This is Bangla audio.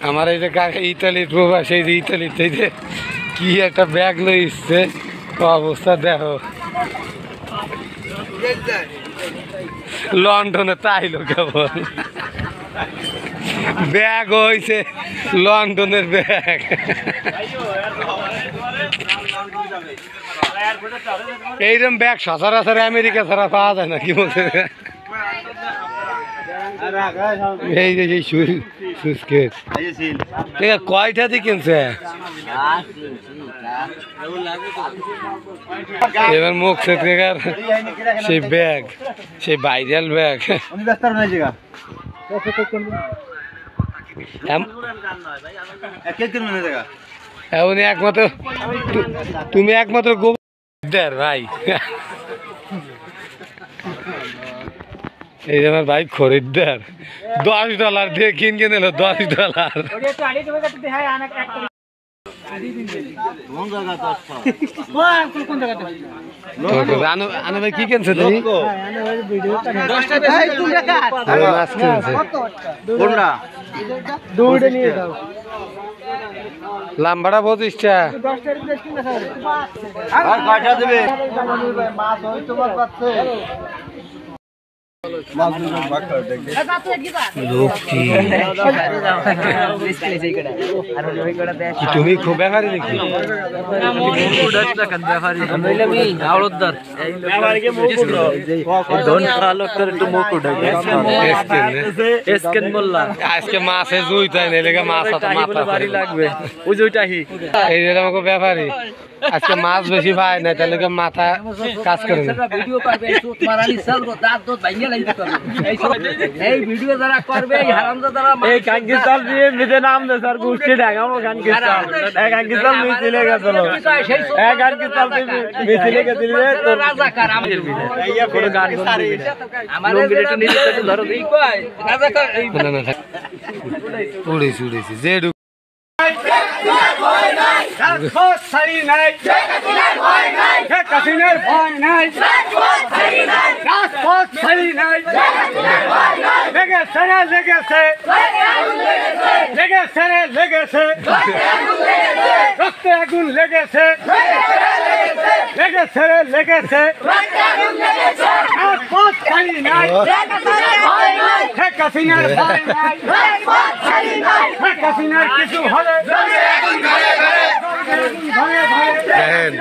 আমার এই যে কাকা ইতালির প্রবাস, এই যে ইতালিতে এই যে কি একটা ব্যাগ লইছে, অবস্থা দেখো। লন্ডনে তাইলো কেবল ব্যাগ হয়েছে, লন্ডনের ব্যাগ। এইরকম ব্যাগ সচরাচর আমেরিকা ছাড়া পাওয়া যায় না, কি বলছে? এই যে সুস্কেট কয়টা দিয়ে কিনছে? এবার মুখ সেকার সেই ব্যাগ, সেই ভাইরাল ব্যাগ। এমনি একমাত্র তুমি একমাত্র গোবর ভাই। এই যে আমার ভাই খরিদ্দার, $10 দিয়ে কিনে নিল, $10। আনু ভাই কি কিনছে তুমি? লাম্বাটা 25টা। তুমি খুব ব্যাপারী নাকি? আজকে মাছে জুই তাই না, মাছ লাগবে। এই যে আমাকে ব্যাপারী আজকে মাছ বেশি ভাই না, তাহলে মাথা কাজ করে না। এই ভিডিও যারা করবে এই হারামজাদারা এই কাঙ্কিস্তান দিয়ে মিতে নাম দে স্যার গুষ্টি ঢাকামো কাঙ্কিস্তান। এই কাঙ্কিস্তান মিছিলে গেছিল, এই কাঙ্কিস্তান মিছিলে গেছিল তো রাজাকার আমাদের এইয়া কোন গান করবি আমার লঙ্গিটা নিতে তো ধরো এই কয় রাজাকার এই না না উড়েছি উড়েছি যে রাজপথ ছাড়ি নাই, শেখ হাসিনার ভয় নাই, রাজপথ ছাড়ি নাই, লেগেছে রে লেগেছে, লেগেছে রে লেগেছে, রক্তে আগুন লেগেছে, লেগেছে রে লেগেছে, রাজপথ ছাড়ি নাই, শেখ হাসিনার ভয় নাই, শেখ হাসিনার কিছু হলে দেখেন